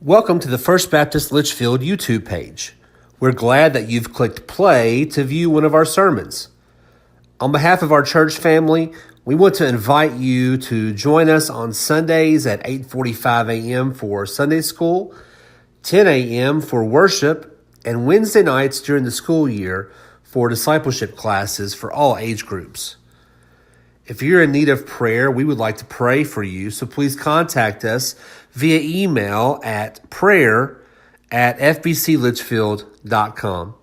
Welcome to the First Baptist Litchfield YouTube page. We're glad that you've clicked play to view one of our sermons. On behalf of our church family, we want to invite you to join us on Sundays at 8:45 a.m. for Sunday school, 10 a.m. for worship, and Wednesday nights during the school year for discipleship classes for all age groups. If you're in need of prayer, we would like to pray for you, so please contact us via email at prayer@fbclitchfield.com.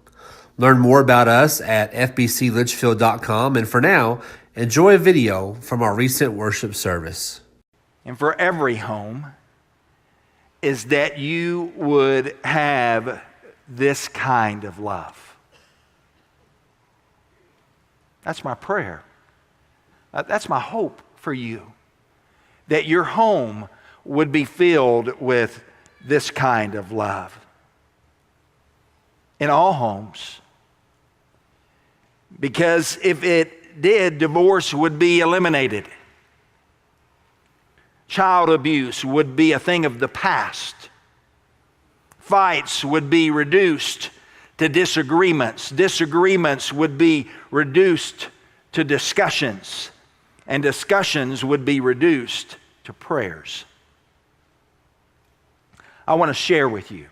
Learn more about us at fbclitchfield.com, and for now, enjoy a video from our recent worship service. And for every home is that you would have this kind of love. That's my prayer. That's my hope for you, that your home would be filled with this kind of love. In all homes. Because if it did, divorce would be eliminated. Child abuse would be a thing of the past. Fights would be reduced to disagreements. Disagreements would be reduced to discussions. And discussions would be reduced to prayers. I want to share with you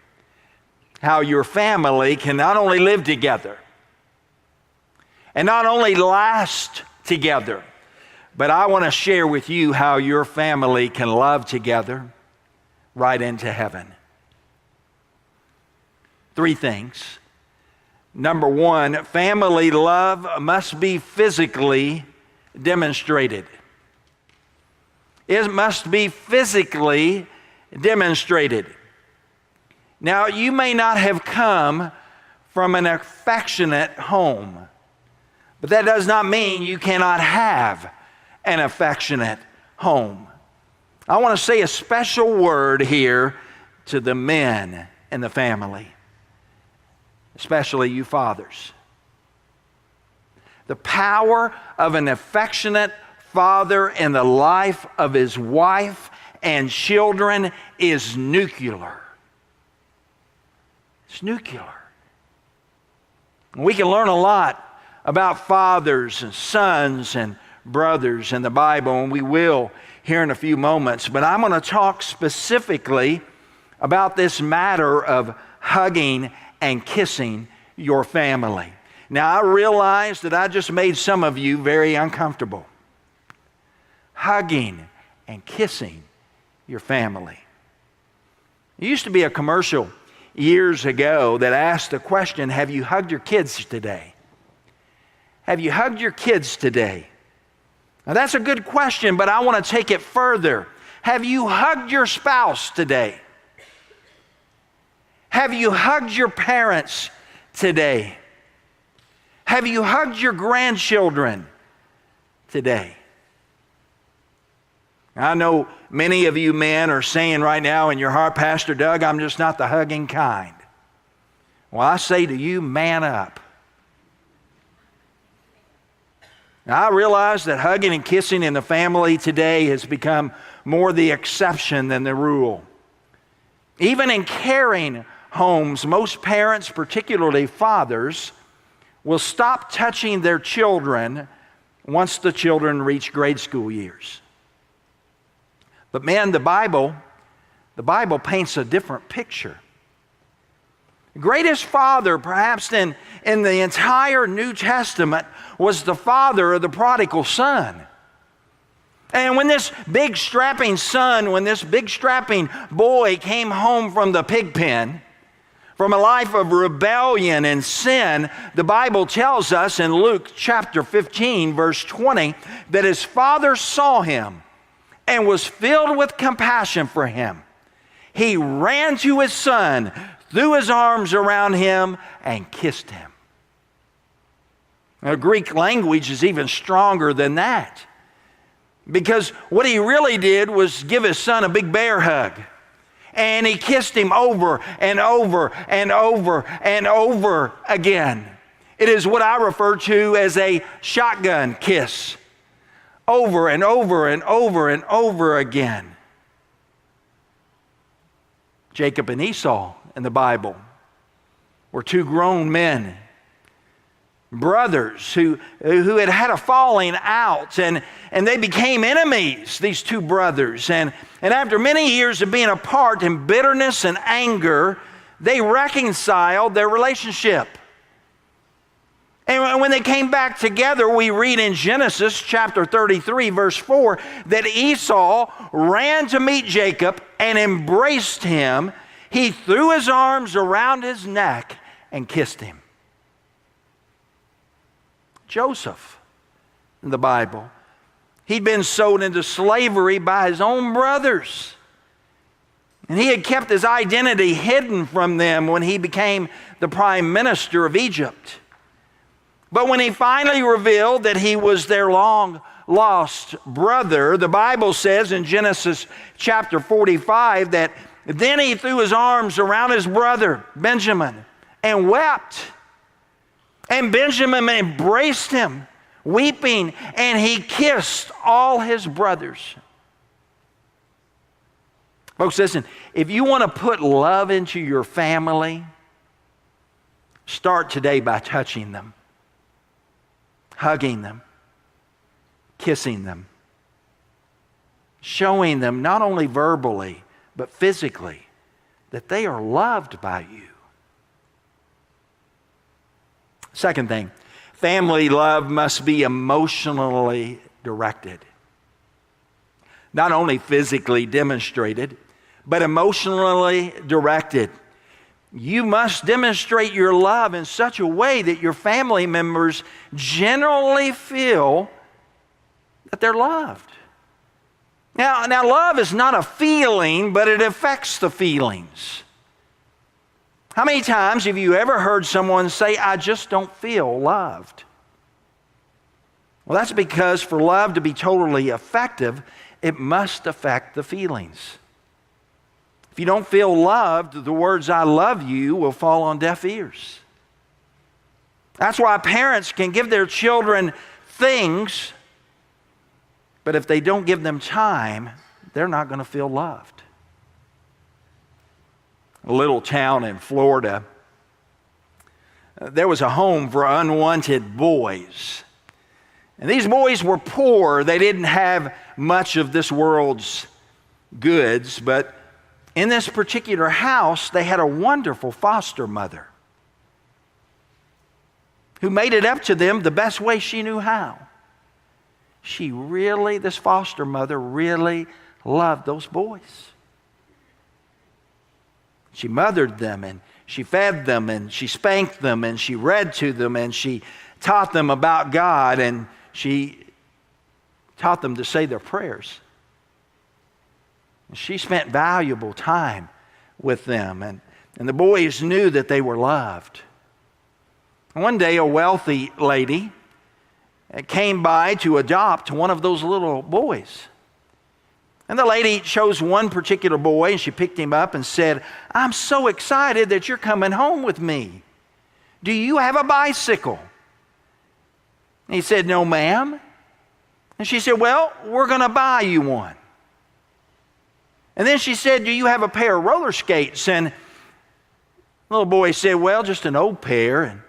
how your family can not only live together and not only last together, but I want to share with you how your family can love together right into heaven. Three things. Number one, family love must be physically demonstrated. It must be physically demonstrated. Now, you may not have come from an affectionate home, but that does not mean you cannot have an affectionate home. I want to say a special word here to the men in the family, especially you fathers. The power of an affectionate father in the life of his wife and children is nuclear. It's nuclear. We can learn a lot about fathers and sons and brothers in the Bible, and we will here in a few moments. But I'm going to talk specifically about this matter of hugging and kissing your family. Now, I realize that I just made some of you very uncomfortable. Hugging and kissing your family. There used to be a commercial years ago that asked the question, have you hugged your kids today? Have you hugged your kids today? Now, that's a good question, but I want to take it further. Have you hugged your spouse today? Have you hugged your parents today? Have you hugged your grandchildren today? I know many of you men are saying right now in your heart, Pastor Doug, I'm just not the hugging kind. Well, I say to you, man up. Now, I realize that hugging and kissing in the family today has become more the exception than the rule. Even in caring homes, most parents, particularly fathers, will stop touching their children once the children reach grade school years. But man, the Bible paints a different picture. The greatest father, perhaps in the entire New Testament, was the father of the prodigal son. And when this big strapping boy came home from the pig pen, from a life of rebellion and sin, the Bible tells us in Luke chapter 15, verse 20, that his father saw him and was filled with compassion for him. He ran to his son, threw his arms around him, and kissed him. Now, Greek language is even stronger than that, because what he really did was give his son a big bear hug. And he kissed him over and over and over and over again. It is what I refer to as a shotgun kiss. Over and over and over and over again. Jacob and Esau in the Bible were two grown men, brothers who had had a falling out, and they became enemies, these two brothers. And after many years of being apart in bitterness and anger, they reconciled their relationship. And when they came back together, we read in Genesis chapter 33, verse 4, that Esau ran to meet Jacob and embraced him. He threw his arms around his neck and kissed him. Joseph in the Bible, he'd been sold into slavery by his own brothers. And he had kept his identity hidden from them when he became the prime minister of Egypt. But when he finally revealed that he was their long-lost brother, the Bible says in Genesis chapter 45 that then he threw his arms around his brother, Benjamin, and wept. And Benjamin embraced him, weeping, and he kissed all his brothers. Folks, listen, if you want to put love into your family, start today by touching them, hugging them, kissing them, showing them not only verbally, but physically that they are loved by you. Second thing, family love must be emotionally directed. Not only physically demonstrated, but emotionally directed. You must demonstrate your love in such a way that your family members generally feel that they're loved. Now, love is not a feeling, but it affects the feelings. How many times have you ever heard someone say, "I just don't feel loved"? Well, that's because for love to be totally effective, it must affect the feelings. If you don't feel loved, the words "I love you" will fall on deaf ears. That's why parents can give their children things, but if they don't give them time, they're not going to feel loved. A little town in Florida, there was a home for unwanted boys. And these boys were poor. They didn't have much of this world's goods, but in this particular house, they had a wonderful foster mother who made it up to them the best way she knew how. This foster mother really loved those boys. She mothered them, and she fed them, and she spanked them, and she read to them, and she taught them about God, and she taught them to say their prayers. She spent valuable time with them, and the boys knew that they were loved. One day, a wealthy lady came by to adopt one of those little boys. And the lady chose one particular boy, and she picked him up and said, "I'm so excited that you're coming home with me. Do you have a bicycle?" And he said, "No, ma'am." And she said, "Well, we're going to buy you one." And then she said, "Do you have a pair of roller skates?" And the little boy said, "Well, just an old pair." And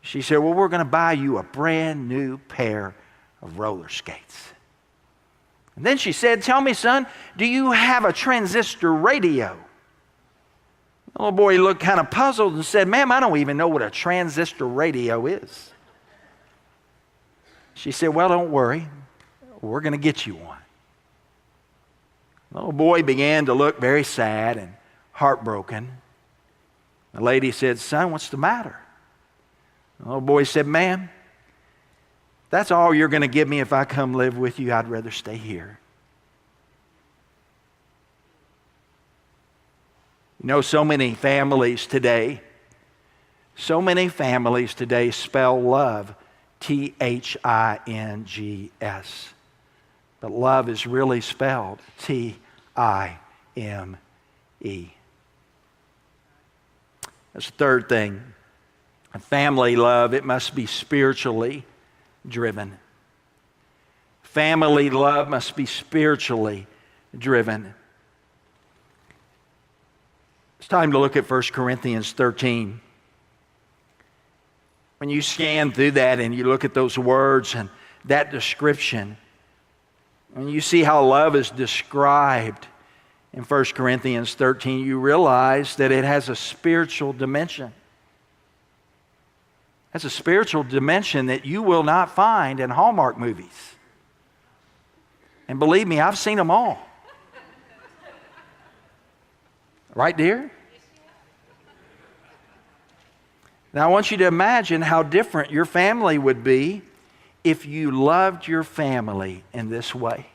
she said, "Well, we're going to buy you a brand new pair of roller skates." And then she said, "Tell me, son, do you have a transistor radio?" The little boy looked kind of puzzled and said, "Ma'am, I don't even know what a transistor radio is." She said, "Well, don't worry. We're going to get you one." The little boy began to look very sad and heartbroken. The lady said, "Son, what's the matter?" The little boy said, "Ma'am, that's all you're going to give me if I come live with you. I'd rather stay here." You know, so many families today spell love T-H-I-N-G-S. But love is really spelled T-I-M-E. That's the third thing. Family love, it must be spiritually driven. Family love must be spiritually driven. It's time to look at 1 Corinthians 13. When you scan through that and you look at those words and that description, when you see how love is described in 1 Corinthians 13, you realize that it has a spiritual dimension. That's a spiritual dimension that you will not find in Hallmark movies. And believe me, I've seen them all. Right, dear? Now I want you to imagine how different your family would be if you loved your family in this way.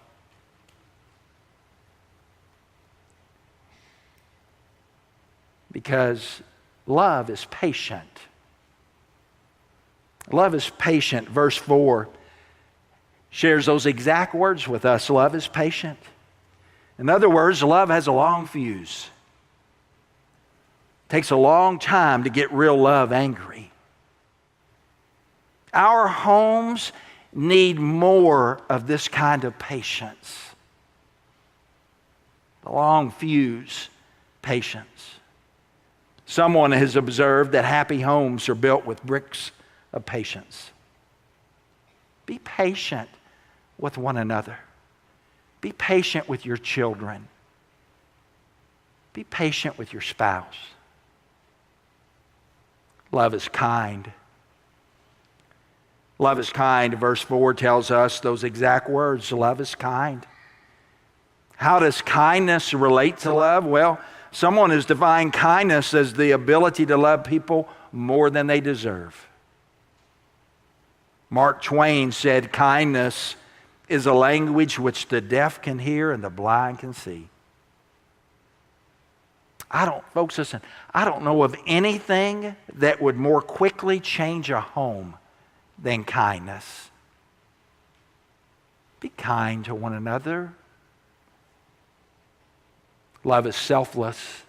Because love is patient. Love is patient. Verse 4 shares those exact words with us. Love is patient. In other words, love has a long fuse. It takes a long time to get real love angry. Our homes need more of this kind of patience. The long fuse patience. Someone has observed that happy homes are built with bricks of patience. Be patient with one another. Be patient with your children. Be patient with your spouse. Love is kind. Love is kind. Verse 4 tells us those exact words. Love is kind. How does kindness relate to love? Well, someone has defined kindness as the ability to love people more than they deserve. Mark Twain said, kindness is a language which the deaf can hear and the blind can see. Folks, listen, I don't know of anything that would more quickly change a home than kindness. Be kind to one another. Love is selfless.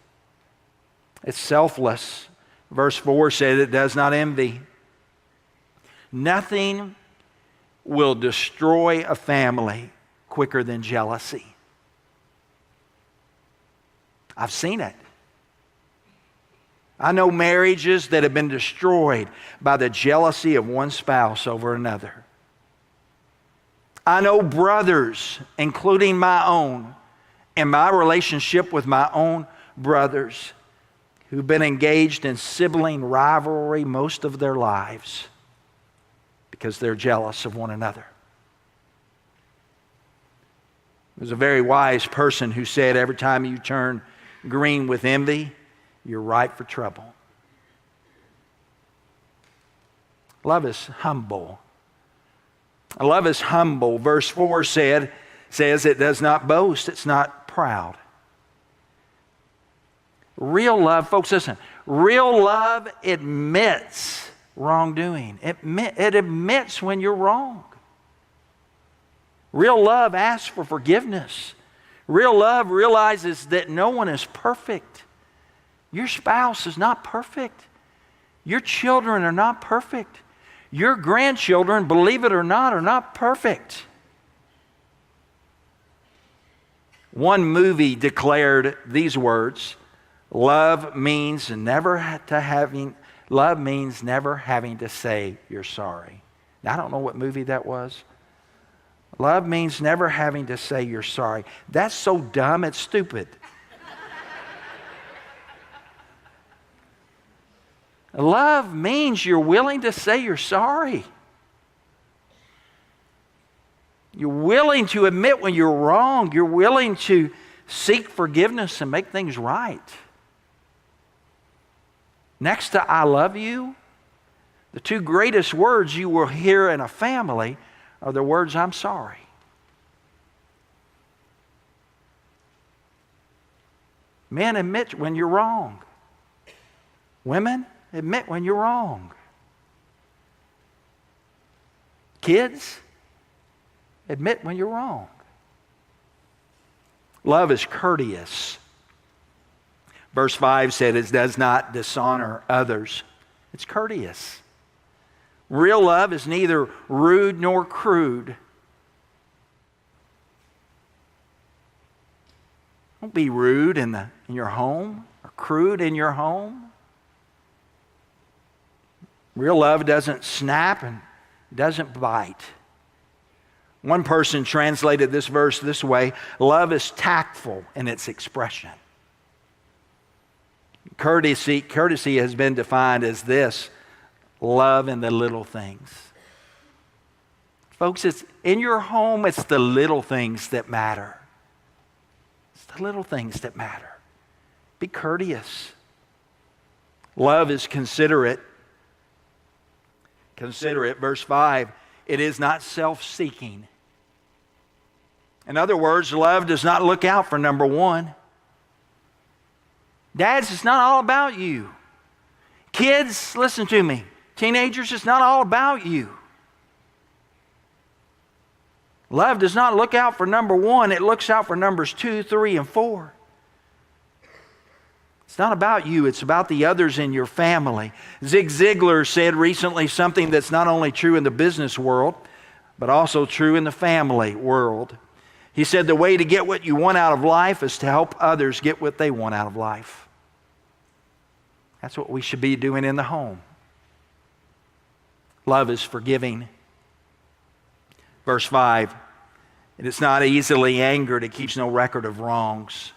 It's selfless. Verse 4 said it does not envy. Nothing will destroy a family quicker than jealousy. I've seen it. I know marriages that have been destroyed by the jealousy of one spouse over another. I know brothers, including my own, and my relationship with my own brothers, who've been engaged in sibling rivalry most of their lives because they're jealous of one another. There's a very wise person who said, every time you turn green with envy, you're ripe for trouble. Love is humble. Love is humble. Verse 4 says it does not boast. It's not proud. Real love, folks, listen. Real love admits wrongdoing. It admits when you're wrong. Real love asks for forgiveness. Real love realizes that no one is perfect. Your spouse is not perfect. Your children are not perfect. Your grandchildren, believe it or not, are not perfect. One movie declared these words, love means never having to say you're sorry. Now, I don't know what movie that was. Love means never having to say you're sorry. That's so dumb, it's stupid. Love means you're willing to say you're sorry. You're willing to admit when you're wrong. You're willing to seek forgiveness and make things right. Next to I love you, the two greatest words you will hear in a family are the words I'm sorry. Men, admit when you're wrong. Women, admit when you're wrong. Kids, admit when you're wrong. Love is courteous. Verse 5 said it does not dishonor others. It's courteous. Real love is neither rude nor crude. Don't be rude in your home or crude in your home. Real love doesn't snap and doesn't bite. One person translated this verse this way: love is tactful in its expression. Courtesy has been defined as this: love in the little things. Folks, it's in your home, it's the little things that matter. It's the little things that matter. Be courteous. Love is considerate. Considerate, verse 5, it is not self-seeking. In other words, love does not look out for number one. Dads, it's not all about you. Kids, listen to me. Teenagers, it's not all about you. Love does not look out for number one. It looks out for numbers 2, 3, and 4. It's not about you. It's about the others in your family. Zig Ziglar said recently something that's not only true in the business world, but also true in the family world. He said the way to get what you want out of life is to help others get what they want out of life. That's what we should be doing in the home. Love is forgiving. Verse 5, it is not easily angered. It keeps no record of wrongs.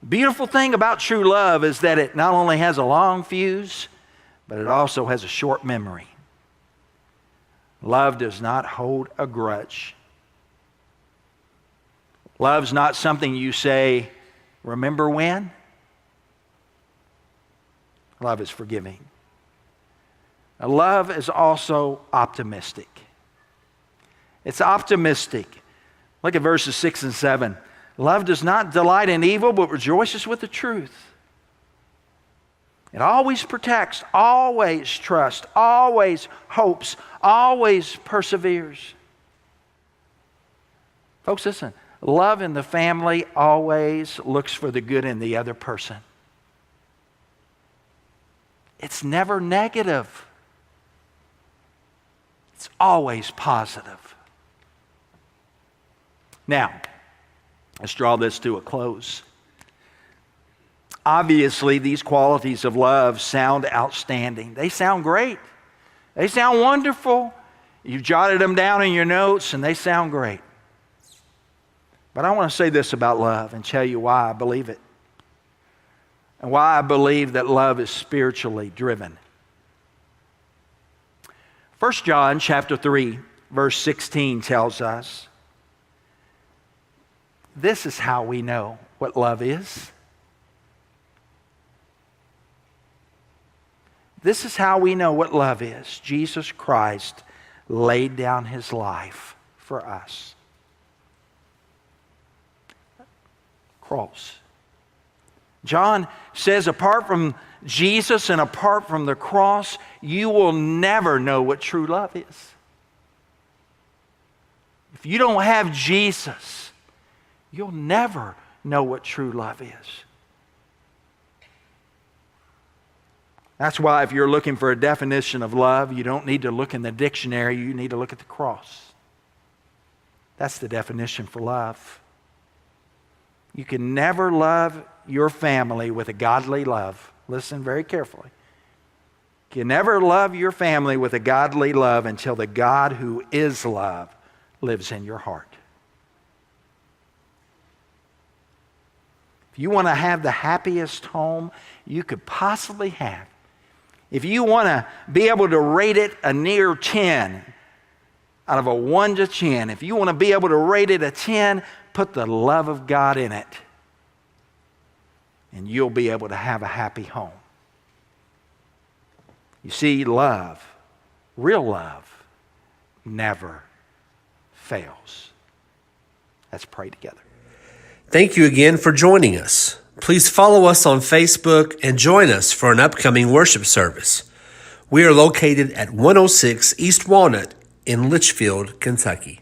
The beautiful thing about true love is that it not only has a long fuse, but it also has a short memory. Love does not hold a grudge. Love's not something you say, remember when? Love is forgiving. Now, love is also optimistic. It's optimistic. Look at verses 6 and 7. Love does not delight in evil, but rejoices with the truth. It always protects, always trusts, always hopes, always perseveres. Folks, listen. Love in the family always looks for the good in the other person. It's never negative. It's always positive. Now, let's draw this to a close. Obviously, these qualities of love sound outstanding. They sound great. They sound wonderful. You've jotted them down in your notes, and they sound great. But I want to say this about love and tell you why I believe it. And why I believe that love is spiritually driven. 1 John chapter 3, verse 16 tells us, this is how we know what love is. This is how we know what love is. Jesus Christ laid down his life for us. Cross. John says apart from Jesus and apart from the cross, you will never know what true love is. If you don't have Jesus, you'll never know what true love is. That's why if you're looking for a definition of love, you don't need to look in the dictionary, you need to look at the cross. That's the definition for love. You can never love your family with a godly love. Listen very carefully. You can never love your family with a godly love until the God who is love lives in your heart. If you want to have the happiest home you could possibly have, if you want to be able to rate it a near 10 out of a 1 to 10, if you want to be able to rate it a 10, put the love of God in it, and you'll be able to have a happy home. You see, love, real love, never fails. Let's pray together. Thank you again for joining us. Please follow us on Facebook and join us for an upcoming worship service. We are located at 106 East Walnut in Litchfield, Kentucky.